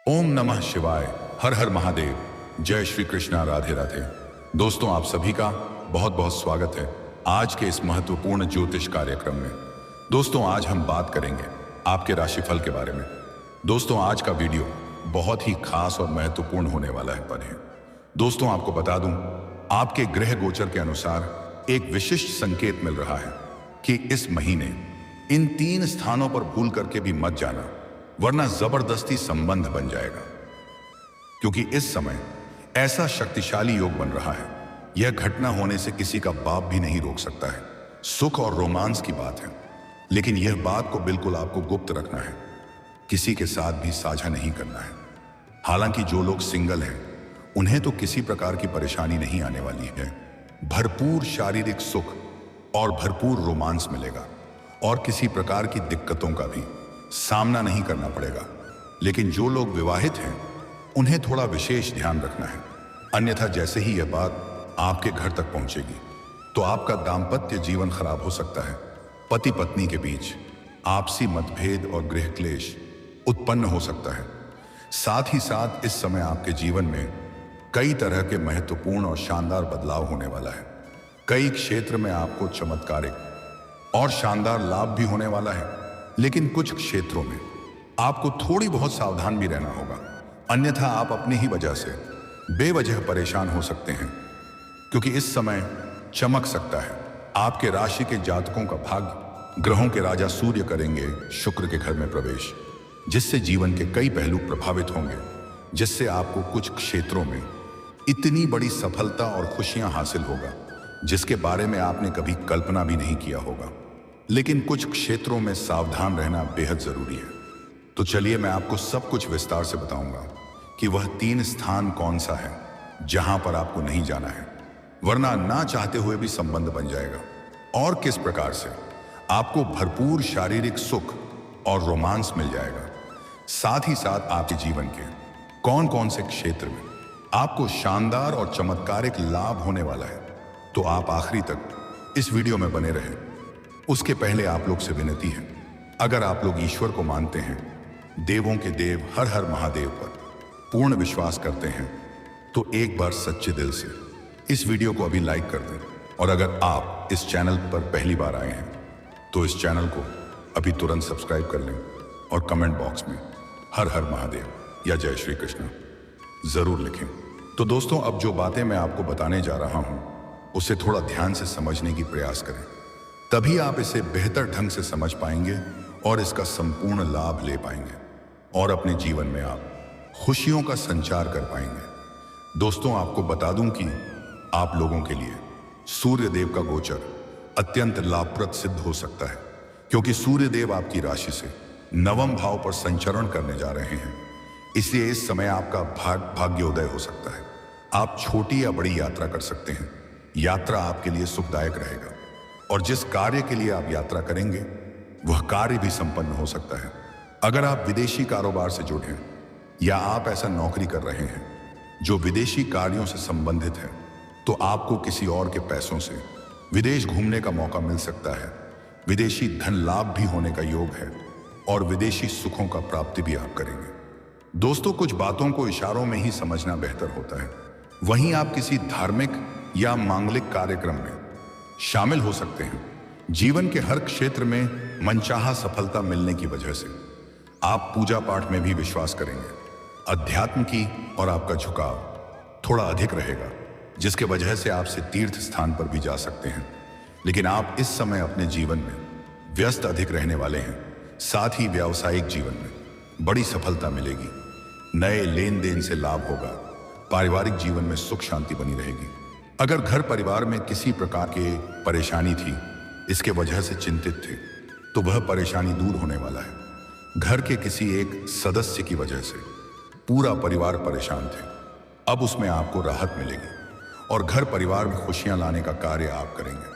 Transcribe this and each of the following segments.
ओम नमः शिवाय। हर हर महादेव। जय श्री कृष्णा। राधे राधे। दोस्तों, आप सभी का बहुत बहुत स्वागत है आज के इस महत्वपूर्ण ज्योतिष कार्यक्रम में। दोस्तों, आज हम बात करेंगे आपके राशिफल के बारे में। दोस्तों, आज का वीडियो बहुत ही खास और महत्वपूर्ण होने वाला है। दोस्तों, आपको बता दूं, आपके ग्रह गोचर के अनुसार एक विशिष्ट संकेत मिल रहा है कि इस महीने इन 3 स्थानों पर भूल करके भी मत जाना, वरना जबरदस्ती संबंध बन जाएगा। क्योंकि इस समय ऐसा शक्तिशाली योग बन रहा है, यह घटना होने से किसी का बाप भी नहीं रोक सकता है। सुख और रोमांस की बात है, लेकिन यह बात को बिल्कुल आपको गुप्त रखना है, किसी के साथ भी साझा नहीं करना है। हालांकि जो लोग सिंगल हैं, उन्हें तो किसी प्रकार की परेशानी नहीं आने वाली है। भरपूर शारीरिक सुख और भरपूर रोमांस मिलेगा और किसी प्रकार की दिक्कतों का भी सामना नहीं करना पड़ेगा। लेकिन जो लोग विवाहित हैं, उन्हें थोड़ा विशेष ध्यान रखना है, अन्यथा जैसे ही यह बात आपके घर तक पहुंचेगी तो आपका दाम्पत्य जीवन खराब हो सकता है। पति पत्नी के बीच आपसी मतभेद और गृह क्लेश उत्पन्न हो सकता है। साथ ही साथ इस समय आपके जीवन में कई तरह के महत्वपूर्ण और शानदार बदलाव होने वाला है। कई क्षेत्र में आपको चमत्कारिक और शानदार लाभ भी होने वाला है, लेकिन कुछ क्षेत्रों में आपको थोड़ी बहुत सावधान भी रहना होगा, अन्यथा आप अपनी ही वजह से बेवजह परेशान हो सकते हैं। क्योंकि इस समय चमक सकता है। आपके राशि के जातकों का भाग्य ग्रहों के राजा सूर्य करेंगे शुक्र के घर में प्रवेश, जिससे जीवन के कई पहलू प्रभावित होंगे, जिससे आपको कुछ क्षेत्रों में इतनी बड़ी सफलता और खुशियां हासिल होगा जिसके बारे में आपने कभी कल्पना भी नहीं किया होगा। लेकिन कुछ क्षेत्रों में सावधान रहना बेहद जरूरी है। तो चलिए, मैं आपको सब कुछ विस्तार से बताऊंगा कि वह 3 स्थान कौन सा है जहां पर आपको नहीं जाना है, वरना ना चाहते हुए भी संबंध बन जाएगा, और किस प्रकार से आपको भरपूर शारीरिक सुख और रोमांस मिल जाएगा। साथ ही साथ आपके जीवन के कौन कौन से क्षेत्र में आपको शानदार और चमत्कारिक लाभ होने वाला है। तो आप आखिरी तक इस वीडियो में बने रहें। उसके पहले आप लोग से विनती है, अगर आप लोग ईश्वर को मानते हैं, देवों के देव हर हर महादेव पर पूर्ण विश्वास करते हैं, तो एक बार सच्चे दिल से इस वीडियो को अभी लाइक कर दें। और अगर आप इस चैनल पर पहली बार आए हैं, तो इस चैनल को अभी तुरंत सब्सक्राइब कर लें और कमेंट बॉक्स में हर हर महादेव या जय श्री कृष्ण जरूर लिखें। तो दोस्तों, अब जो बातें मैं आपको बताने जा रहा हूं, उसे थोड़ा ध्यान से समझने की प्रयास करें, तभी आप इसे बेहतर ढंग से समझ पाएंगे और इसका संपूर्ण लाभ ले पाएंगे, और अपने जीवन में आप खुशियों का संचार कर पाएंगे। दोस्तों, आपको बता दूं कि आप लोगों के लिए सूर्य देव का गोचर अत्यंत लाभप्रद सिद्ध हो सकता है, क्योंकि सूर्य देव आपकी राशि से 9वें भाव पर संचरण करने जा रहे हैं। इसलिए इस समय आपका भाग्योदय हो सकता है। आप छोटी या बड़ी यात्रा कर सकते हैं। यात्रा आपके लिए सुखदायक रहेगा, और जिस कार्य के लिए आप यात्रा करेंगे, वह कार्य भी संपन्न हो सकता है। अगर आप विदेशी कारोबार से जुड़े हैं, या आप ऐसा नौकरी कर रहे हैं जो विदेशी कार्यों से संबंधित है, तो आपको किसी और के पैसों से विदेश घूमने का मौका मिल सकता है। विदेशी धन लाभ भी होने का योग है, और विदेशी सुखों का प्राप्ति भी आप करेंगे। दोस्तों, कुछ बातों को इशारों में ही समझना बेहतर होता है। वहीं आप किसी धार्मिक या मांगलिक कार्यक्रम में शामिल हो सकते हैं। जीवन के हर क्षेत्र में मनचाहा सफलता मिलने की वजह से आप पूजा पाठ में भी विश्वास करेंगे। अध्यात्म की और आपका झुकाव थोड़ा अधिक रहेगा, जिसके वजह से आपसे तीर्थ स्थान पर भी जा सकते हैं। लेकिन आप इस समय अपने जीवन में व्यस्त अधिक रहने वाले हैं। साथ ही व्यावसायिक जीवन में बड़ी सफलता मिलेगी। नए लेन देन से लाभ होगा। पारिवारिक जीवन में सुख शांति बनी रहेगी। अगर घर परिवार में किसी प्रकार की परेशानी थी, इसके वजह से चिंतित थे, तो वह परेशानी दूर होने वाला है। घर के किसी एक सदस्य की वजह से पूरा परिवार परेशान थे, अब उसमें आपको राहत मिलेगी, और घर परिवार में खुशियां लाने का कार्य आप करेंगे।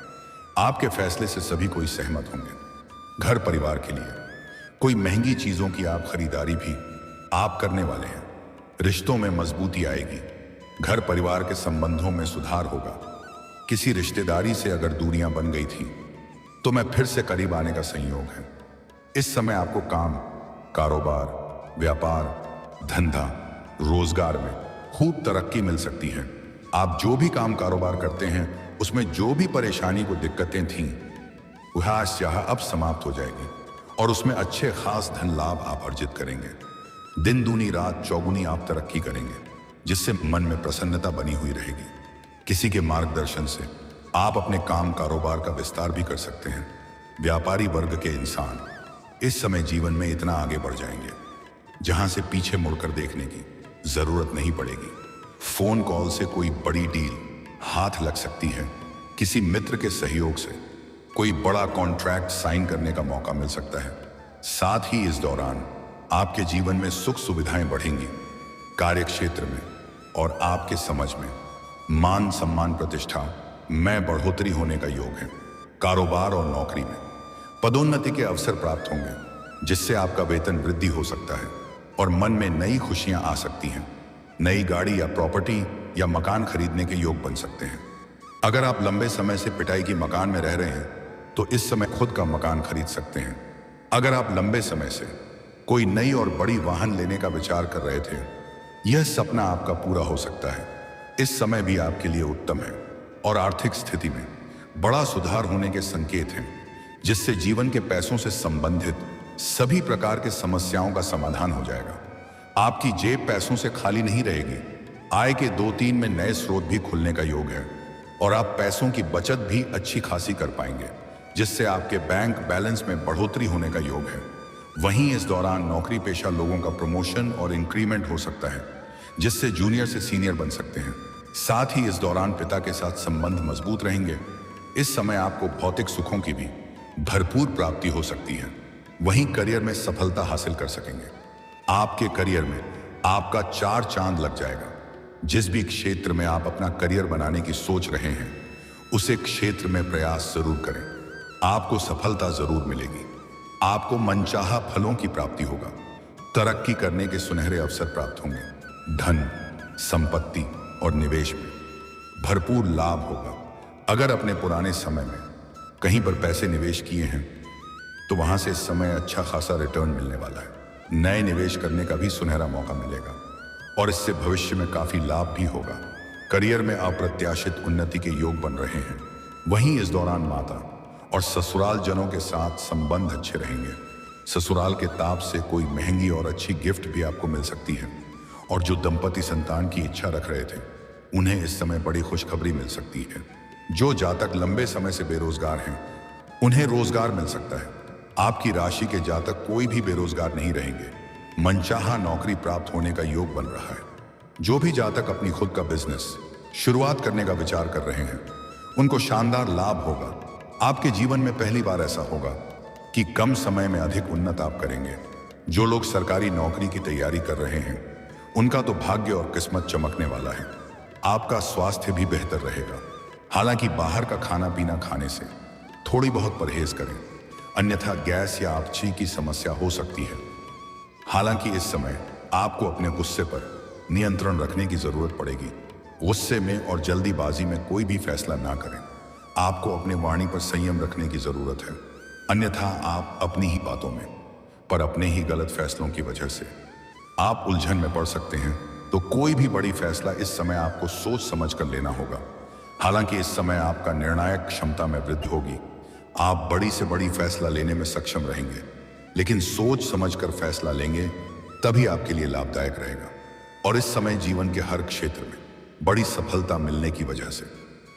आपके फैसले से सभी कोई सहमत होंगे। घर परिवार के लिए कोई महंगी चीजों की आप खरीदारी भी आप करने वाले हैं। रिश्तों में मजबूती आएगी। घर परिवार के संबंधों में सुधार होगा। किसी रिश्तेदारी से अगर दूरियां बन गई थी, तो मैं फिर से करीब आने का संयोग है। इस समय आपको काम, कारोबार, व्यापार, धंधा, रोजगार में खूब तरक्की मिल सकती है। आप जो भी काम कारोबार करते हैं उसमें जो भी परेशानी को दिक्कतें थीं वह आज चाह अब समाप्त हो जाएगी और उसमें अच्छे खास धन लाभ आप अर्जित करेंगे। दिन दूनी रात चौगुनी आप तरक्की करेंगे, जिससे मन में प्रसन्नता बनी हुई रहेगी। किसी के मार्गदर्शन से आप अपने काम कारोबार का विस्तार भी कर सकते हैं। व्यापारी वर्ग के इंसान इस समय जीवन में इतना आगे बढ़ जाएंगे जहां से पीछे मुड़कर देखने की जरूरत नहीं पड़ेगी। फोन कॉल से कोई बड़ी डील हाथ लग सकती है। किसी मित्र के सहयोग से कोई बड़ा कॉन्ट्रैक्ट साइन करने का मौका मिल सकता है। साथ ही इस दौरान आपके जीवन में सुख सुविधाएं बढ़ेंगी। कार्य क्षेत्र में और आपके समझ में मान सम्मान प्रतिष्ठा में बढ़ोतरी होने का योग है। कारोबार और नौकरी में पदोन्नति के अवसर प्राप्त होंगे, जिससे आपका वेतन वृद्धि हो सकता है और मन में नई खुशियां आ सकती हैं। नई गाड़ी या प्रॉपर्टी या मकान खरीदने के योग बन सकते हैं। अगर आप लंबे समय से पिटाई की मकान में रह रहे हैं तो इस समय खुद का मकान खरीद सकते हैं। अगर आप लंबे समय से कोई नई और बड़ी वाहन लेने का विचार कर रहे थे, यह सपना आपका पूरा हो सकता है। इस समय भी आपके लिए उत्तम है और आर्थिक स्थिति में बड़ा सुधार होने के संकेत हैं, जिससे जीवन के पैसों से संबंधित सभी प्रकार के समस्याओं का समाधान हो जाएगा। आपकी जेब पैसों से खाली नहीं रहेगी। आय के 2-3 में नए स्रोत भी खुलने का योग है और आप पैसों की बचत भी अच्छी खासी कर पाएंगे, जिससे आपके बैंक बैलेंस में बढ़ोतरी होने का योग है। वहीं इस दौरान नौकरी पेशा लोगों का प्रमोशन और इंक्रीमेंट हो सकता है, जिससे जूनियर से सीनियर बन सकते हैं। साथ ही इस दौरान पिता के साथ संबंध मजबूत रहेंगे। इस समय आपको भौतिक सुखों की भी भरपूर प्राप्ति हो सकती है। वहीं करियर में सफलता हासिल कर सकेंगे। आपके करियर में आपका 4 चांद लग जाएगा। जिस भी क्षेत्र में आप अपना करियर बनाने की सोच रहे हैं, उसे क्षेत्र में प्रयास जरूर करें। आपको सफलता जरूर मिलेगी। आपको मनचाहा फलों की प्राप्ति होगा। तरक्की करने के सुनहरे अवसर प्राप्त होंगे। धन, संपत्ति और निवेश में भरपूर लाभ होगा। अगर अपने पुराने समय में कहीं पर पैसे निवेश किए हैं तो वहां से इस समय अच्छा खासा रिटर्न मिलने वाला है। नए निवेश करने का भी सुनहरा मौका मिलेगा और इससे भविष्य में काफी लाभ भी होगा। करियर में अप्रत्याशित उन्नति के योग बन रहे हैं। वहीं इस दौरान माता और ससुराल जनों के साथ संबंध अच्छे रहेंगे। ससुराल के ताप से कोई महंगी और अच्छी गिफ्ट भी आपको मिल सकती है और जो दंपति संतान की इच्छा रख रहे थे, उन्हें इस समय बड़ी खुशखबरी मिल सकती है। जो जातक लंबे समय से बेरोजगार हैं, उन्हें रोजगार मिल सकता है। आपकी राशि के जातक कोई भी बेरोजगार नहीं रहेंगे। मनचाहा नौकरी प्राप्त होने का योग बन रहा है। जो भी जातक अपनी खुद का बिजनेस शुरुआत करने का विचार कर रहे हैं, उनको शानदार लाभ होगा। आपके जीवन में पहली बार ऐसा होगा कि कम समय में अधिक उन्नत आप करेंगे। जो लोग सरकारी नौकरी की तैयारी कर रहे हैं, उनका तो भाग्य और किस्मत चमकने वाला है। आपका स्वास्थ्य भी बेहतर रहेगा। हालांकि बाहर का खाना पीना खाने से थोड़ी बहुत परहेज करें, अन्यथा गैस या अपची की समस्या हो सकती है। हालांकि इस समय आपको अपने गुस्से पर नियंत्रण रखने की जरूरत पड़ेगी। गुस्से में और जल्दीबाजी में कोई भी फैसला ना करें। आपको अपने वाणी पर संयम रखने की जरूरत है, अन्यथा आप अपनी ही बातों में पर अपने ही गलत फैसलों की वजह से आप उलझन में पड़ सकते हैं। तो कोई भी बड़ी फैसला इस समय आपको सोच समझ कर लेना होगा। हालांकि इस समय आपका निर्णायक क्षमता में वृद्धि होगी। आप बड़ी से बड़ी फैसला लेने में सक्षम रहेंगे, लेकिन सोच समझकर फैसला लेंगे तभी आपके लिए लाभदायक रहेगा। और इस समय जीवन के हर क्षेत्र में बड़ी सफलता मिलने की वजह से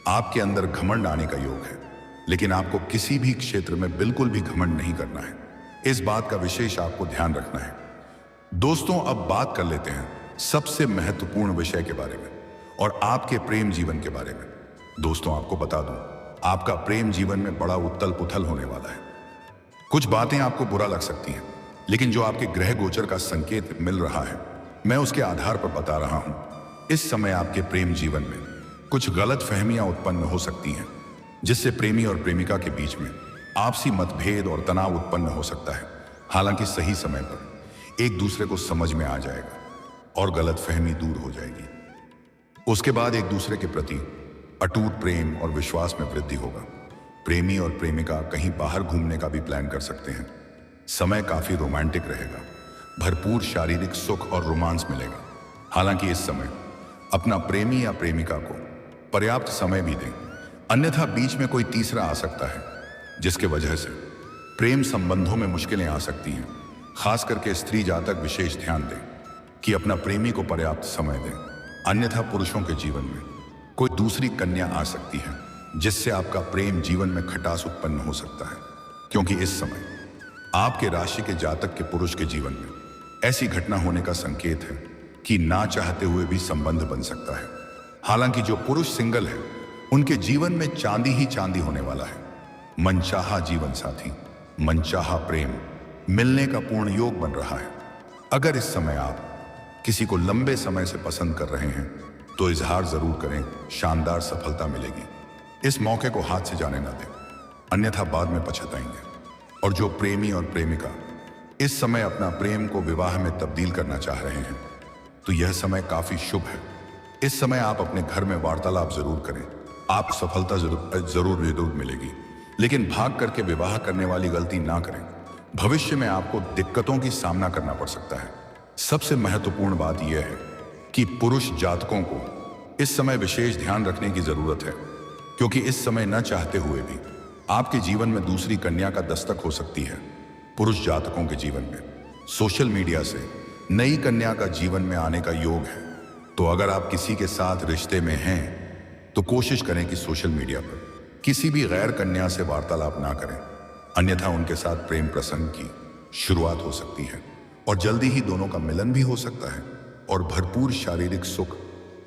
आपके अंदर घमंड आने का योग है, लेकिन आपको किसी भी क्षेत्र में बिल्कुल भी घमंड नहीं करना है। इस बात का विशेष आपको ध्यान रखना है। दोस्तों, अब बात कर लेते हैं सबसे महत्वपूर्ण विषय के बारे में और आपके प्रेम जीवन के बारे में। दोस्तों, आपको बता दूं, आपका प्रेम जीवन में बड़ा उथल पुथल होने वाला है। कुछ बातें आपको बुरा लग सकती हैं, लेकिन जो आपके ग्रह गोचर का संकेत मिल रहा है, मैं उसके आधार पर बता रहा हूं। इस समय आपके प्रेम जीवन में कुछ गलत फहमियां उत्पन्न हो सकती हैं, जिससे प्रेमी और प्रेमिका के बीच में आपसी मतभेद और तनाव उत्पन्न हो सकता है। हालांकि सही समय पर एक दूसरे को समझ में आ जाएगा और गलतफहमी दूर हो जाएगी। उसके बाद एक दूसरे के प्रति अटूट प्रेम और विश्वास में वृद्धि होगा। प्रेमी और प्रेमिका कहीं बाहर घूमने का भी प्लान कर सकते हैं। समय काफी रोमांटिक रहेगा। भरपूर शारीरिक सुख और रोमांस मिलेगा। हालांकि इस समय अपना प्रेमी या प्रेमिका को पर्याप्त समय भी दें, अन्यथा बीच में कोई तीसरा आ सकता है जिसके वजह से प्रेम संबंधों में मुश्किलें आ सकती हैं। खास करके स्त्री जातक विशेष ध्यान दें कि अपना प्रेमी को पर्याप्त समय दें, अन्यथा पुरुषों के जीवन में कोई दूसरी कन्या आ सकती है जिससे आपका प्रेम जीवन में खटास उत्पन्न हो सकता है, क्योंकि इस समय आपके राशि के जातक के पुरुष के जीवन में ऐसी घटना होने का संकेत है कि ना चाहते हुए भी संबंध बन सकता है। हालांकि जो पुरुष सिंगल है उनके जीवन में चांदी ही चांदी होने वाला है। मनचाहा जीवन साथी, मनचाहा प्रेम मिलने का पूर्ण योग बन रहा है। अगर इस समय आप किसी को लंबे समय से पसंद कर रहे हैं तो इजहार जरूर करें, शानदार सफलता मिलेगी। इस मौके को हाथ से जाने ना दें, अन्यथा बाद में पछताएंगे। और जो प्रेमी और प्रेमिका इस समय अपना प्रेम को विवाह में तब्दील करना चाह रहे हैं तो यह समय काफी शुभ है। इस समय आप अपने घर में वार्तालाप जरूर करें, आप सफलता जरूर मिलेगी, लेकिन भाग करके विवाह करने वाली गलती ना करें। भविष्य में आपको दिक्कतों की सामना करना पड़ सकता है। सबसे महत्वपूर्ण बात यह है कि पुरुष जातकों को इस समय विशेष ध्यान रखने की जरूरत है, क्योंकि इस समय न चाहते हुए भी आपके जीवन में दूसरी कन्या का दस्तक हो सकती है। पुरुष जातकों के जीवन में सोशल मीडिया से नई कन्या का जीवन में आने का योग है। तो अगर आप किसी के साथ रिश्ते में हैं तो कोशिश करें कि सोशल मीडिया पर किसी भी गैर कन्या से वार्तालाप ना करें, अन्यथा उनके साथ प्रेम प्रसंग की शुरुआत हो सकती है और जल्दी ही दोनों का मिलन भी हो सकता है और भरपूर शारीरिक सुख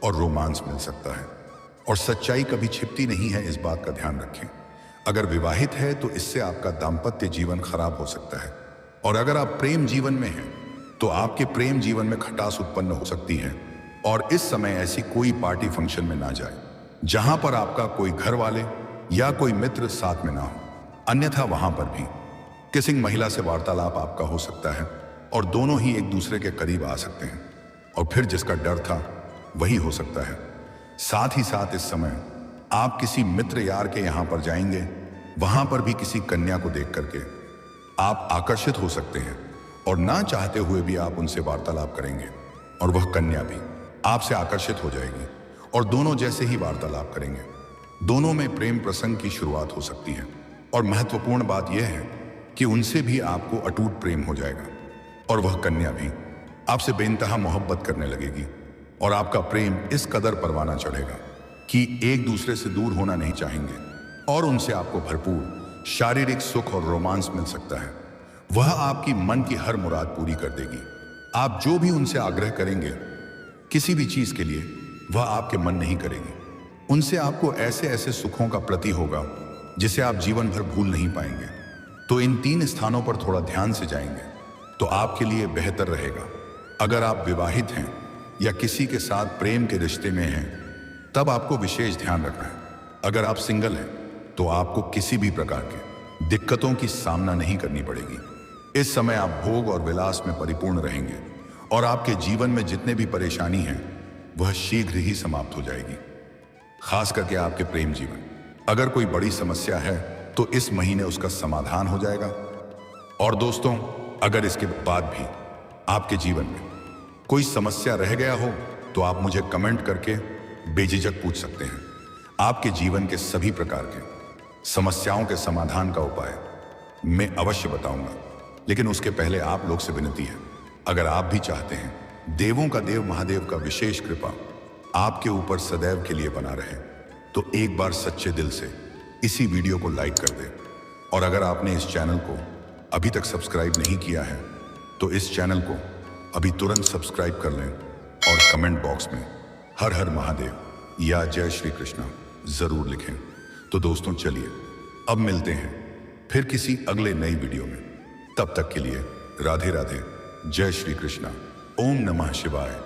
और रोमांस मिल सकता है। और सच्चाई कभी छिपती नहीं है, इस बात का ध्यान रखें। अगर विवाहित है तो इससे आपका दाम्पत्य जीवन खराब हो सकता है, और अगर आप प्रेम जीवन में हैं तो आपके प्रेम जीवन में खटास उत्पन्न हो सकती है। और इस समय ऐसी कोई पार्टी फंक्शन में ना जाए जहां पर आपका कोई घर वाले या कोई मित्र साथ में ना हो, अन्यथा वहां पर भी किसी महिला से वार्तालाप आपका हो सकता है और दोनों ही एक दूसरे के करीब आ सकते हैं, और फिर जिसका डर था वही हो सकता है। साथ ही साथ इस समय आप किसी मित्र यार के यहां पर जाएंगे, वहां पर भी किसी कन्या को देख करके आप आकर्षित हो सकते हैं और ना चाहते हुए भी आप उनसे वार्तालाप करेंगे और वह कन्या भी आपसे आकर्षित हो जाएगी और दोनों जैसे ही वार्तालाप करेंगे दोनों में प्रेम प्रसंग की शुरुआत हो सकती है। और महत्वपूर्ण बात यह है कि उनसे भी आपको अटूट प्रेम हो जाएगा और वह कन्या भी आपसे बेइंतहा मोहब्बत करने लगेगी और आपका प्रेम इस कदर परवाना चढ़ेगा कि एक दूसरे से दूर होना नहीं चाहेंगे और उनसे आपको भरपूर शारीरिक सुख और रोमांस मिल सकता है। वह आपकी मन की हर मुराद पूरी कर देगी। आप जो भी उनसे आग्रह करेंगे किसी भी चीज के लिए, वह आपके मन नहीं करेगी। उनसे आपको ऐसे ऐसे सुखों का प्रति होगा जिसे आप जीवन भर भूल नहीं पाएंगे। तो इन 3 स्थानों पर थोड़ा ध्यान से जाएंगे तो आपके लिए बेहतर रहेगा। अगर आप विवाहित हैं या किसी के साथ प्रेम के रिश्ते में हैं तब आपको विशेष ध्यान रखना है। अगर आप सिंगल हैं तो आपको किसी भी प्रकार के दिक्कतों की सामना नहीं करनी पड़ेगी। इस समय आप भोग और विलास में परिपूर्ण रहेंगे और आपके जीवन में जितने भी परेशानी हैं वह शीघ्र ही समाप्त हो जाएगी। खास करके आपके प्रेम जीवन, अगर कोई बड़ी समस्या है तो इस महीने उसका समाधान हो जाएगा। और दोस्तों, अगर इसके बाद भी आपके जीवन में कोई समस्या रह गया हो तो आप मुझे कमेंट करके बेझिझक पूछ सकते हैं। आपके जीवन के सभी प्रकार के समस्याओं के समाधान का उपाय मैं अवश्य बताऊंगा, लेकिन उसके पहले आप लोग से विनती है, अगर आप भी चाहते हैं देवों का देव महादेव का विशेष कृपा आपके ऊपर सदैव के लिए बना रहे तो एक बार सच्चे दिल से इसी वीडियो को लाइक कर दें। और अगर आपने इस चैनल को अभी तक सब्सक्राइब नहीं किया है तो इस चैनल को अभी तुरंत सब्सक्राइब कर लें और कमेंट बॉक्स में हर हर महादेव या जय श्री कृष्णा जरूर लिखें। तो दोस्तों चलिए अब मिलते हैं फिर किसी अगले नई वीडियो में। तब तक के लिए राधे राधे, जय श्री कृष्णा, ओम नमः शिवाय।